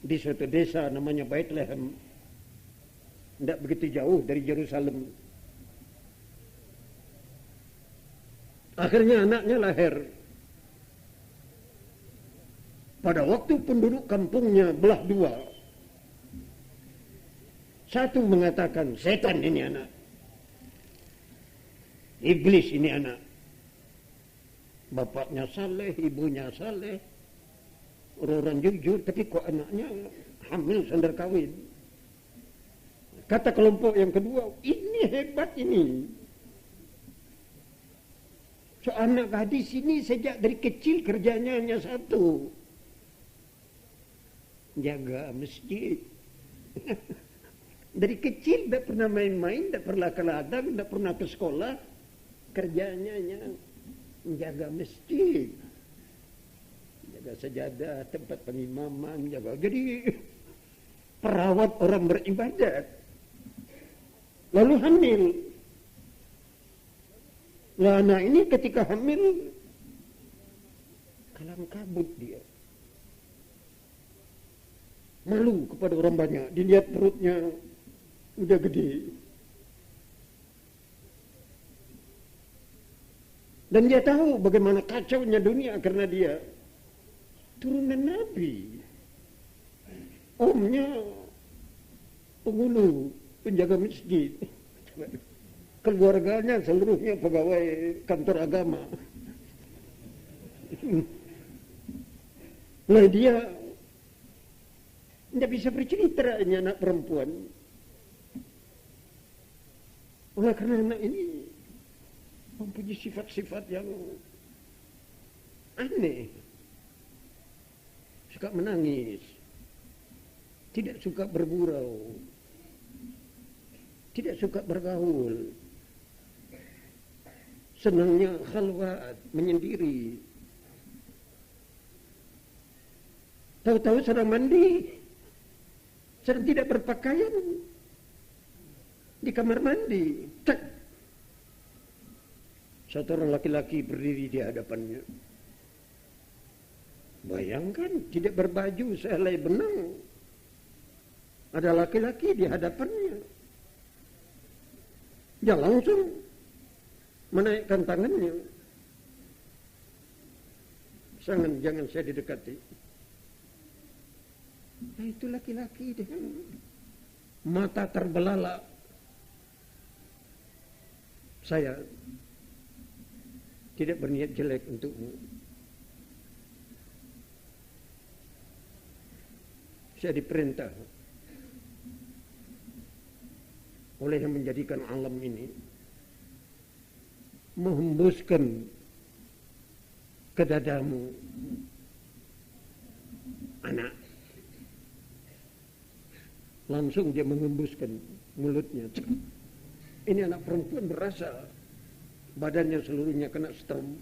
di suatu desa namanya Bethlehem, tidak begitu jauh dari Yerusalem. Akhirnya anaknya lahir. Pada waktu penduduk kampungnya belah dua, satu mengatakan setan ini anak, iblis ini anak, bapaknya saleh, ibunya saleh, orang jujur, tapi kok anaknya hamil sandar kawin. Kata kelompok yang kedua, ini hebat ini. So anak gadis ini sejak dari kecil kerjanya hanya satu, jaga masjid. Dari kecil tidak pernah main-main, tidak pernah ke ladang, tidak pernah ke sekolah, kerjanya hanya menjaga masjid, jaga sajadah, tempat pengimaman, jaga. Jadi perawat orang beribadat. Lalu hamil. Nah, anak ini ketika hamil kalang kabut dia. Malu kepada orang banyak, dilihat perutnya udah gede. Dan dia tahu bagaimana kacaunya dunia karena dia turunan Nabi. Omnya penghulu, penjaga masjid. Keluarganya seluruhnya pegawai kantor agama. Nah dia tidak bisa bercerita, ini anak perempuan. Oleh karena anak ini mempunyai sifat-sifat yang aneh. Suka menangis, tidak suka bergurau, tidak suka bergaul, senangnya khalwat, menyendiri. Tahu-tahu sedang mandi, sedang tidak berpakaian di kamar mandi. Cek. Satu orang laki-laki berdiri di hadapannya. Bayangkan, tidak berbaju sehelai benang. Ada laki-laki di hadapannya. Dia langsung menaikkan tangannya. Jangan saya didekati. Nah, itu laki-laki dengan mata terbelalak. Saya tidak berniat jelek untukmu. Saya diperintah oleh yang menjadikan alam ini menghembuskan ke dadamu anak. Langsung dia menghembuskan mulutnya. Ini anak perempuan berasa badannya seluruhnya kena strom.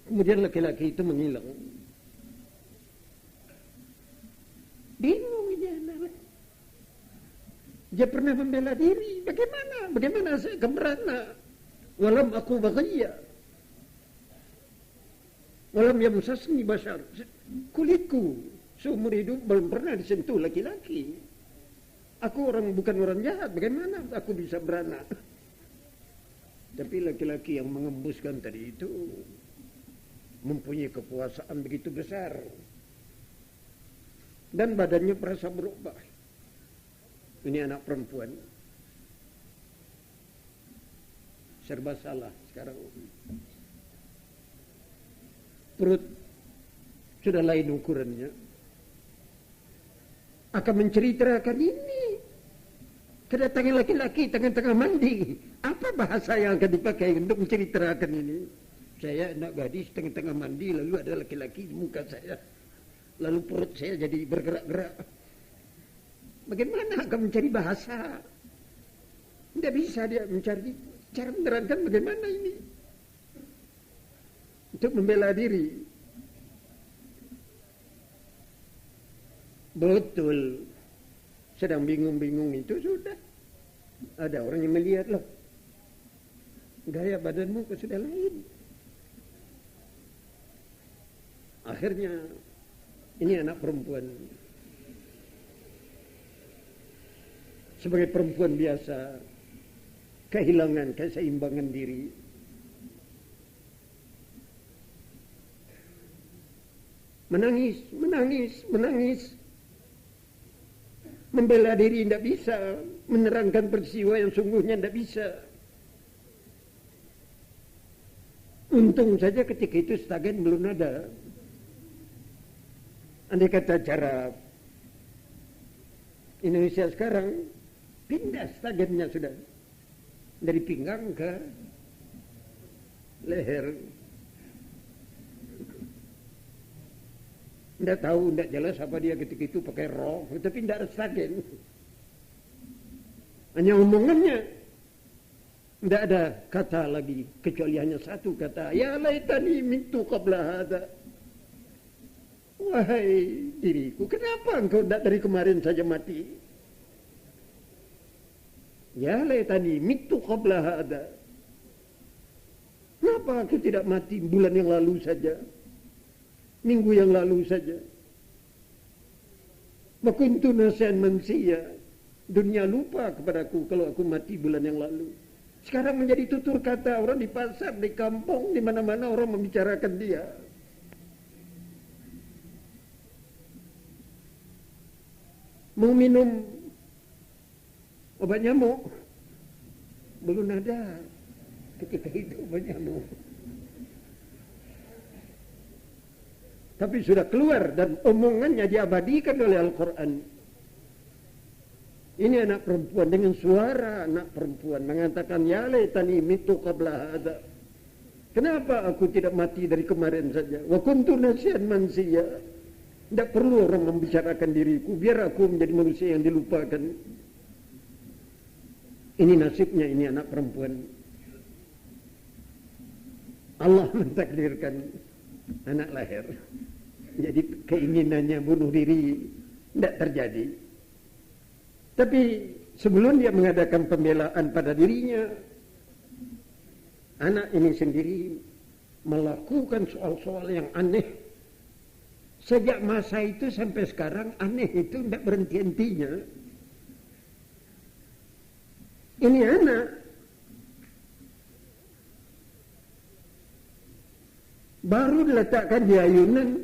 Kemudian laki-laki itu menghilang. Bingung dia anak. Dia pernah membela diri. Bagaimana saya keberana? Walam aku baghiyya. Walam yamsasni bashar. Kulitku seumur hidup belum pernah disentuh laki-laki. Aku bukan orang jahat. Bagaimana aku bisa beranak? Tapi laki-laki yang mengembuskan tadi itu mempunyai kekuasaan begitu besar. Dan badannya merasa berubah. Ini anak perempuan. Serba salah sekarang. Perut sudah lain ukurannya. Akan menceritakan ini. Kedatangan laki-laki tengah-tengah mandi. Apa bahasa yang akan dipakai untuk menceritakan ini? Saya anak gadis tengah-tengah mandi, lalu ada laki-laki di muka saya. Lalu perut saya jadi bergerak-gerak. Bagaimana akan mencari bahasa? Tidak bisa dia mencari cara menerangkan bagaimana ini. Untuk membela diri. Betul. Sedang bingung-bingung itu sudah. Ada orang yang melihat, loh, gaya badanmu kok sudah lain. akhirnya ini anak perempuan. Sebagai perempuan biasa, kehilangan keseimbangan diri. Menangis. Membela diri tidak bisa, menerangkan peristiwa yang sungguhnya tidak bisa. Untung saja ketika itu stagen belum ada. Andai kata cara Indonesia sekarang, pindah stagennya sudah dari pinggang ke leher. Tidak tahu, tidak jelas apa dia ketika itu pakai rok, tapi tidak ada stagen. Hanya omongannya, tidak ada kata lagi, kecuali hanya satu kata. Ya laitani mitu qabla hadha. Wahai diriku, kenapa engkau tidak dari kemarin saja mati? Ya laitani mitu qabla hadha. Kenapa aku tidak mati bulan yang lalu saja? Minggu yang lalu saja. Wa kuntu nasiyan mansiya. Dunia lupa kepadaku kalau aku mati bulan yang lalu. Sekarang menjadi tutur kata orang di pasar, di kampung, di mana-mana orang membicarakan dia. Mau minum obat nyamuk, belum ada ketika itu obat nyamuk. Tapi sudah keluar dan omongannya diabadikan oleh Al-Quran. Ini anak perempuan dengan suara anak perempuan mengatakan, ya laitani mitu qabla hadha. Kenapa aku tidak mati dari kemarin saja? Wa kuntu nasiyan mansiya. Tidak perlu orang membicarakan diriku, biar aku menjadi manusia yang dilupakan. Ini nasibnya, ini anak perempuan. Allah mentakdirkan anak lahir. Jadi keinginannya bunuh diri tidak terjadi. Tapi sebelum dia mengadakan pembelaan pada dirinya, anak ini sendiri melakukan soal-soal yang aneh. Sejak masa itu sampai sekarang aneh itu tidak berhenti-hentinya. Ini anak baru diletakkan di ayunan,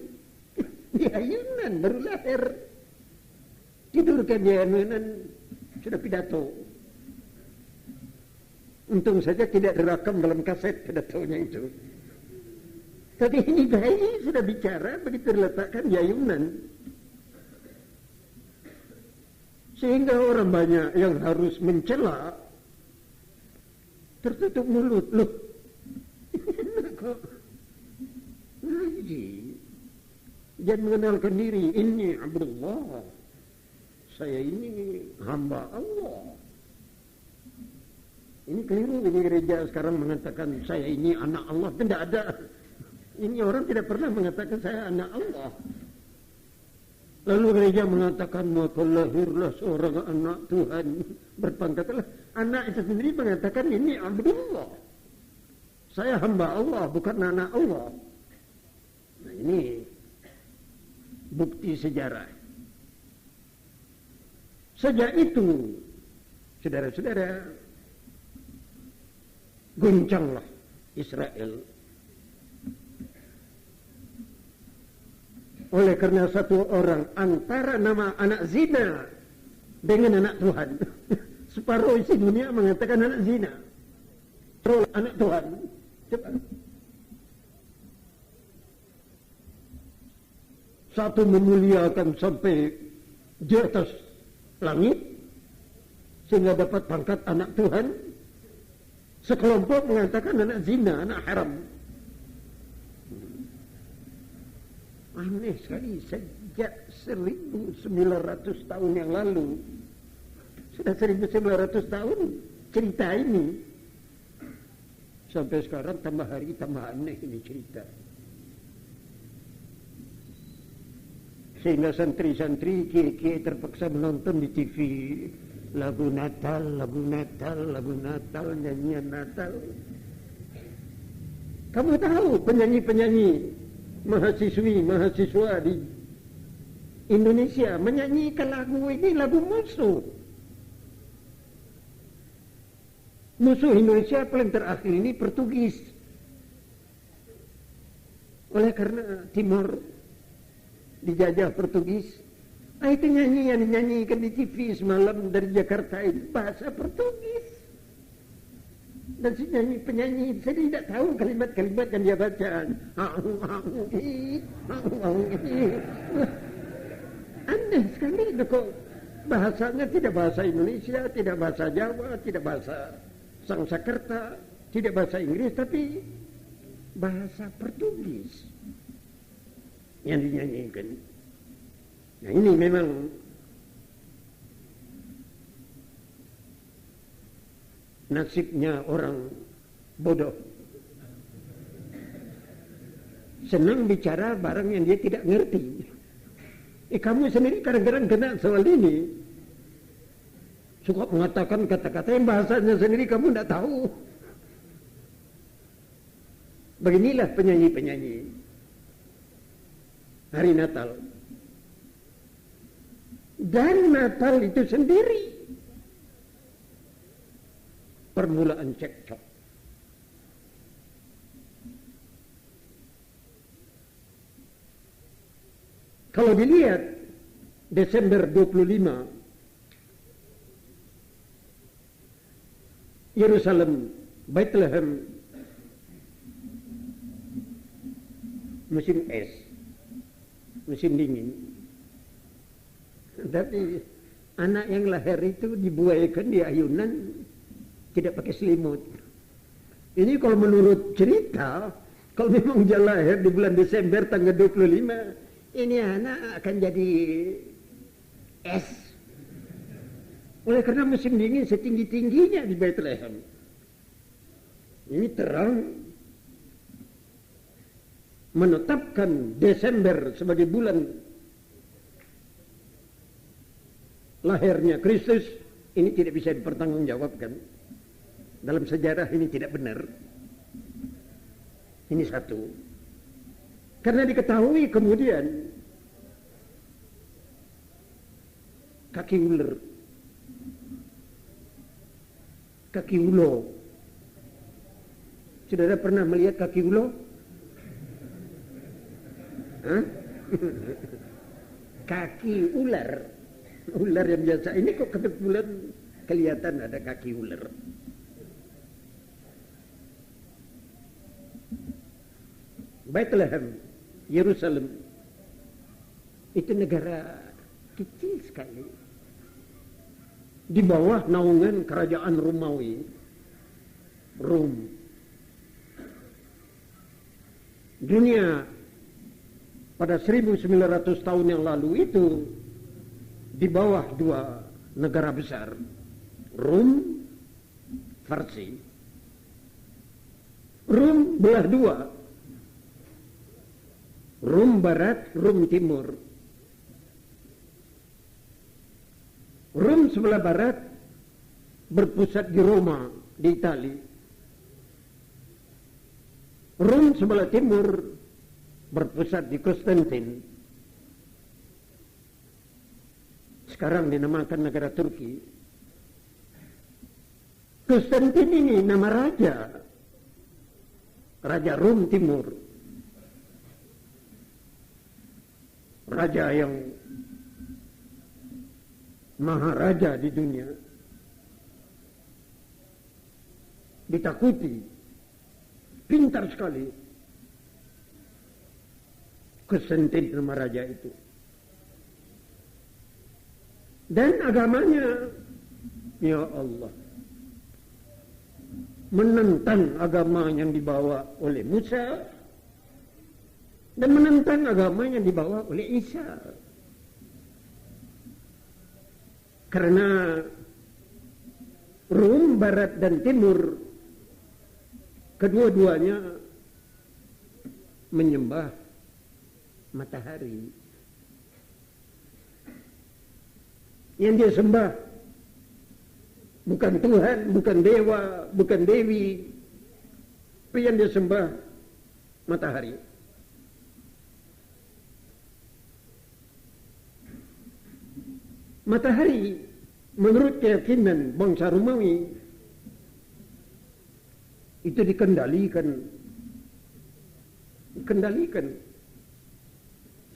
baru lahir, tidurkan di ayunan, sudah pidato. Untung saja tidak direkam dalam kaset pidatonya itu. Tapi ini bayi sudah bicara begitu diletakkan di ayunan. Sehingga orang banyak yang harus mencela, tertutup mulut. Loh, kok ngaji? Jangan mengenalkan diri, ini Abdullah, saya ini hamba Allah. Ini keliru, ini gereja sekarang mengatakan saya ini anak Allah. Tidak ada. Ini orang tidak pernah mengatakan saya anak Allah. Lalu gereja mengatakan maka lahirlah seorang anak Tuhan, berpangkatlah. Anak itu sendiri mengatakan ini Abdullah, saya hamba Allah, bukan anak Allah. Nah, ini bukti sejarah. Sejak itu, saudara-saudara, guncanglah Israel. Oleh karena satu orang antara nama anak zina dengan anak Tuhan. Separuh isi dunia mengatakan anak zina, separuh anak Tuhan. Coba. Satu memuliakan sampai di atas langit sehingga dapat pangkat anak Tuhan. Sekelompok mengatakan anak zina, anak haram. Aneh sekali, sejak 1900 tahun yang lalu, sudah 1900 tahun cerita ini, sampai sekarang tambah hari tambah aneh ini cerita. Sehingga santri-santri, kiai-kiai terpaksa menonton di TV lagu Natal, nyanyian Natal. Kamu tahu penyanyi-penyanyi mahasiswa di Indonesia menyanyikan lagu ini, lagu musuh. Musuh Indonesia paling terakhir ini Portugis. Oleh karena Timur dijajah Portugis, itu nyanyian dinyanyikan di TV semalam dari Jakarta itu bahasa Portugis. Dan si penyanyi saya tidak tahu kalimat-kalimat yang dia baca. Aneh sekali kok bahasanya tidak bahasa Indonesia, tidak bahasa Jawa, tidak bahasa Sanskerta, tidak bahasa Inggris, tapi bahasa Portugis yang dinyanyikan. Nah ini memang nasibnya orang bodoh. Senang bicara barang yang dia tidak ngerti. Kamu sendiri kadang-kadang kena soal ini. Suka mengatakan kata-kata yang bahasanya sendiri kamu tidak tahu. Beginilah penyanyi-penyanyi hari Natal. Dan Natal itu sendiri permulaan cekcok. Kalau dilihat Desember 25, Yerusalem, Bethlehem, musim es, musim dingin. Tapi anak yang lahir itu dibuaikan di ayunan, tidak pakai selimut. Ini kalau menurut cerita, kalau memang dia lahir di bulan Desember tanggal 25, ini anak akan jadi es. Oleh karena musim dingin setinggi-tingginya di Bethlehem. Ini terang menetapkan Desember sebagai bulan lahirnya Kristus. Ini tidak bisa dipertanggungjawabkan. Dalam sejarah ini tidak benar. Ini satu. Karena diketahui kemudian kaki ular, kaki ulo. Saudara pernah melihat kaki ulo? Hah? Kaki ular, ular yang biasa. Ini kok kebetulan kelihatan ada kaki ular. Bethlehem, Yerusalem, itu negara kecil sekali. Di bawah naungan kerajaan Romawi, Rom. Dunia pada 1900 tahun yang lalu itu di bawah dua negara besar, Rom, Farsi. Rom belah dua, Rom Barat, Rom Timur. Rom sebelah barat berpusat di Roma, di Itali. Rom sebelah timur berpusat di Konstantin. Sekarang dinamakan negara Turki. Konstantin ini nama raja. Raja Rom Timur. Raja yang maharaja di dunia, ditakuti, pintar sekali Konstantin nama raja itu. Dan agamanya, ya Allah, menentang agama yang dibawa oleh Musa dan menentang agama yang dibawa oleh Isa. Karena Rom, Barat dan Timur, kedua-duanya menyembah matahari. Yang dia sembah bukan Tuhan, bukan dewa, bukan dewi, tapi yang dia sembah matahari. Matahari menurut keyakinan bangsa Romawi itu dikendalikan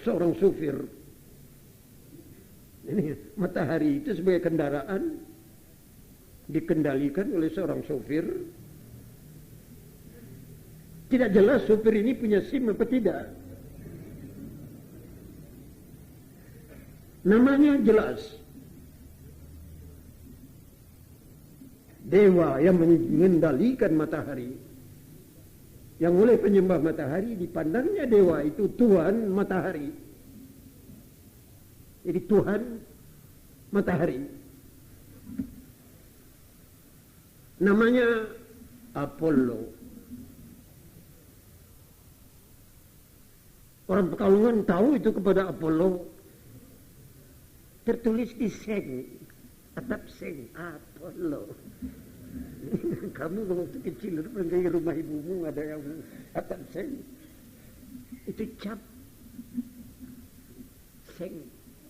seorang sopir. Ini matahari itu sebagai kendaraan dikendalikan oleh seorang sopir. Tidak jelas sopir ini punya SIM apa tidak. Namanya jelas. Dewa yang mengendalikan matahari. Yang oleh penyembah matahari dipandangnya dewa itu Tuhan matahari. Jadi Tuhan matahari. Namanya Apollo. Orang Pekalongan tahu itu kepada Apollo. Tertulis di seng, atap seng, Apollo. Kamu waktu kecil di rumah ibumu ada yang atap seng. Itu cap. Seng,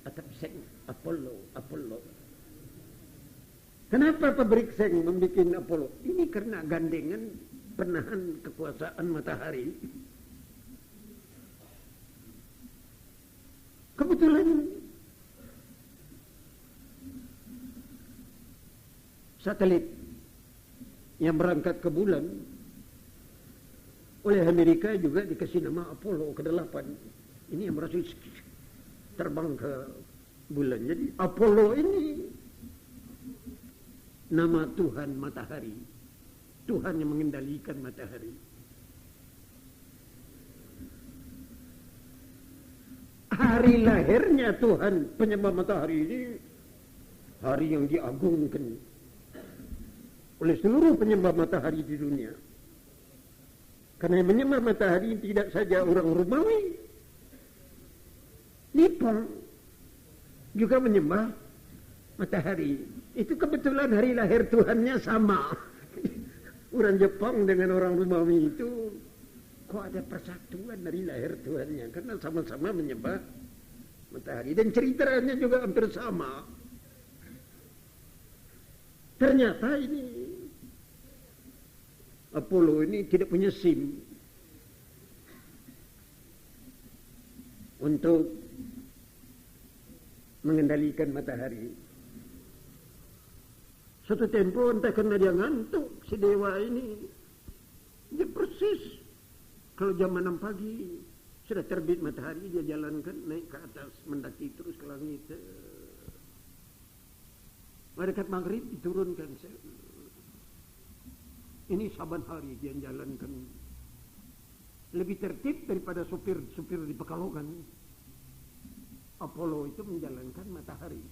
atap seng, Apollo. Kenapa pabrik seng membuat Apollo? Ini karena gandengan penahan kekuasaan matahari. Kebetulan satelit yang berangkat ke bulan oleh Amerika juga dikasih nama Apollo ke-8. Ini yang berhasil terbang ke bulan. Jadi Apollo ini nama Tuhan matahari. Tuhan yang mengendalikan matahari. Hari lahirnya Tuhan penyembah matahari ini hari yang diagungkan oleh seluruh penyembah matahari di dunia. Karena yang menyembah matahari tidak saja orang Romawi, Nippon juga menyembah matahari. Itu kebetulan hari lahir Tuhannya sama. Orang Jepang dengan orang Romawi itu kok ada persatuan dari lahir Tuhannya, karena sama-sama menyembah matahari dan ceritanya juga hampir sama. Ternyata ini Apollo ini tidak punya SIM untuk mengendalikan matahari. Suatu tempo entah karena dia ngantuk, si dewa ini dia persis kalau jam 6 pagi sudah terbit matahari, dia jalankan naik ke atas, mendaki terus ke langit. Dekat maghrib diturunkan. Ini saban hari dia jalankan. Lebih tertib daripada supir di Pekalongan. Apollo itu menjalankan matahari.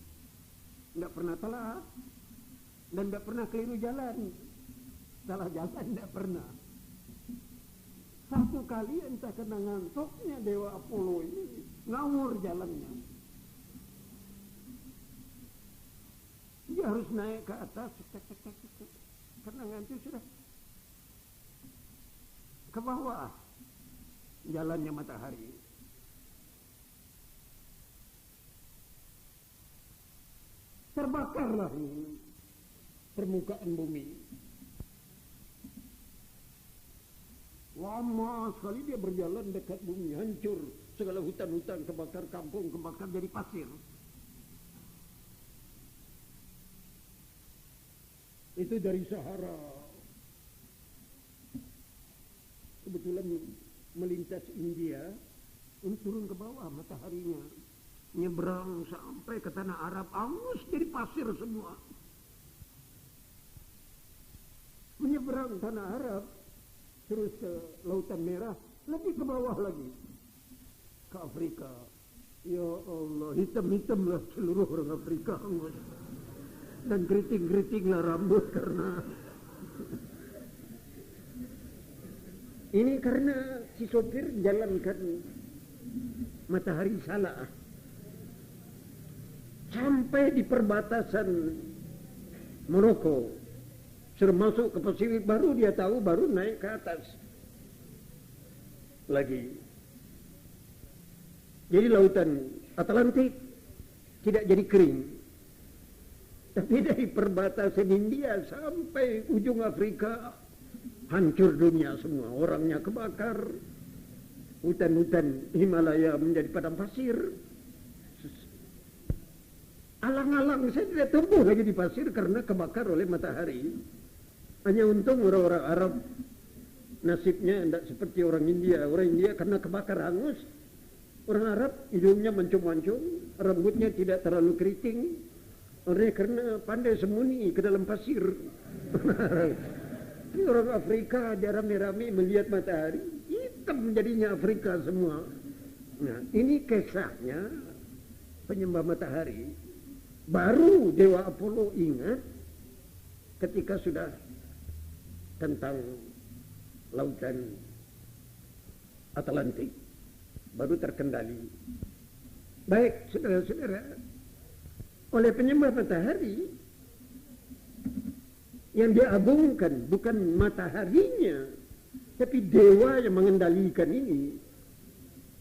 Tidak pernah telat dan tidak pernah keliru jalan. Salah jalan tidak pernah. Satu kali entah kena ngantuknya dewa Apollo ini ngawur jalannya. Dia harus naik ke atas, karena ngantuk sudah ke bawah jalannya matahari. Terbakarlah permukaan bumi. Lama sekali dia berjalan dekat bumi, hancur segala hutan-hutan, kebakar kampung, kebakar jadi pasir. Itu dari Sahara. Kebetulan melintas India, untuk turun ke bawah mataharinya. Nyebrang sampai ke tanah Arab, angus jadi pasir semua. Menyeberang tanah Arab, terus ke Lautan Merah, lebih ke bawah lagi. Ke Afrika. Ya Allah, hitam-hitamlah seluruh orang Afrika, angus. Dan keriting-keritinglah rambut karena ini karena si sopir jalankan matahari salah. Sampai di perbatasan Maroko, sudah masuk ke Pasifik, baru dia tahu, baru naik ke atas lagi. Jadi lautan Atlantik tidak jadi kering. Tapi dari perbatasan India sampai ujung Afrika, hancur dunia semua. Orangnya kebakar. Hutan-hutan Himalaya menjadi padang pasir. Alang-alang saya tidak tumbuh lagi di pasir karena kebakar oleh matahari. Hanya untung orang-orang Arab nasibnya tidak seperti orang India. Orang India karena kebakar hangus. Orang Arab hidungnya mancung-mancung, rambutnya tidak terlalu keriting. Oleh karena pandai sembunyi ke dalam pasir. Ini orang Afrika dia rame-rame melihat matahari, hitam jadinya Afrika semua. Nah, ini kisahnya penyembah matahari. Baru Dewa Apollo ingat ketika sudah tentang lautan Atlantik baru terkendali. Baik, saudara-saudara, oleh penyembah matahari yang diagungkan bukan mataharinya, tapi dewa yang mengendalikan ini.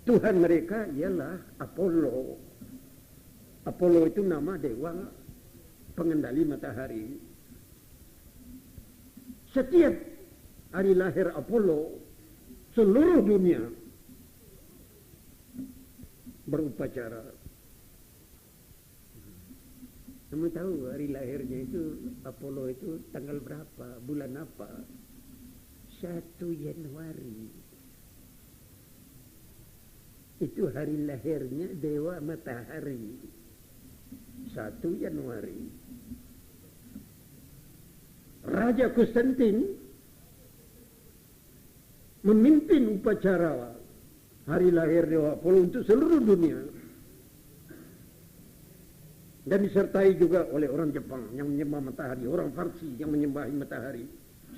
Tuhan mereka ialah Apollo. Apollo itu nama dewa pengendali matahari. Setiap hari lahir Apollo, seluruh dunia berupacara. Kamu tahu hari lahirnya itu Apollo itu tanggal berapa, bulan apa? 1 Januari. Itu hari lahirnya Dewa Matahari. 1 Januari. Raja Konstantin memimpin upacara hari lahir Dewa Apollo untuk seluruh dunia. Dan disertai juga oleh orang Jepang yang menyembah matahari, orang Farsi yang menyembah matahari.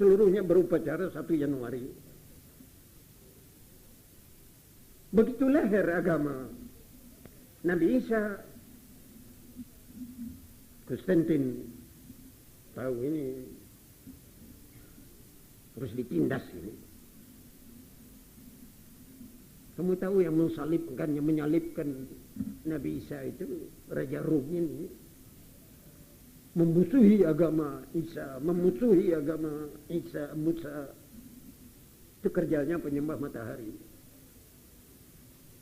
Seluruhnya berupacara 1 Januari. Begitu lahir agama Nabi Isa. Konstantin tahu ini harus ditindas ini. Kamu tahu yang mensalibkan, yang menyalibkan Nabi Isa itu Raja Rom ini memusuhi agama Isa, memusuhi agama Isa, Musa. Itu kerjanya penyembah matahari.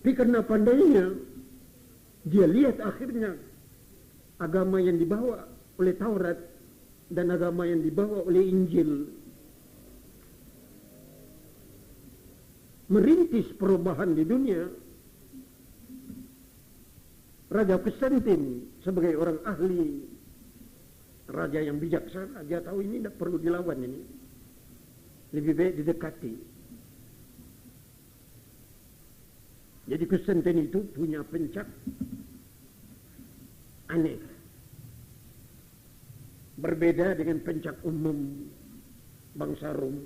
Tapi karena pandainya, dia lihat akhirnya agama yang dibawa oleh Taurat dan agama yang dibawa oleh Injil merintis perubahan di dunia. Raja Konstantin sebagai orang ahli, raja yang bijaksana, dia tahu ini tidak perlu dilawan ini. Lebih baik didekati. Jadi Konstantin itu punya pencak aneh. Berbeda dengan pencak umum bangsa Rom.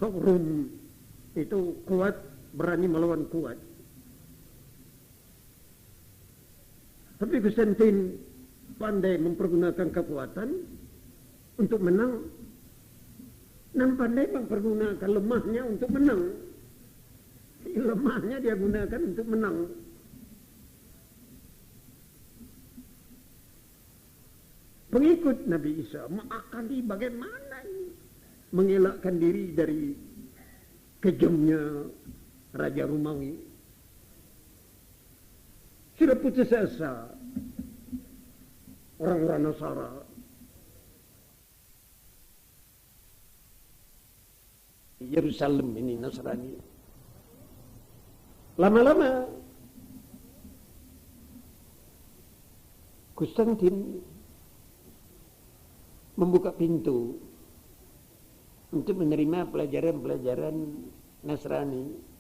So, Rom itu kuat, berani melawan kuat. Tapi Konstantin pandai mempergunakan kekuatan untuk menang, dan pandai mempergunakan lemahnya untuk menang. Lemahnya dia gunakan untuk menang. Pengikut Nabi Isa mengakali bagaimana ini mengelakkan diri dari kejamnya Raja Romawi. Sudah putus asa orang-orang Nasara. Yerusalem ini Nasrani. Lama-lama Konstantin membuka pintu untuk menerima pelajaran-pelajaran Nasrani.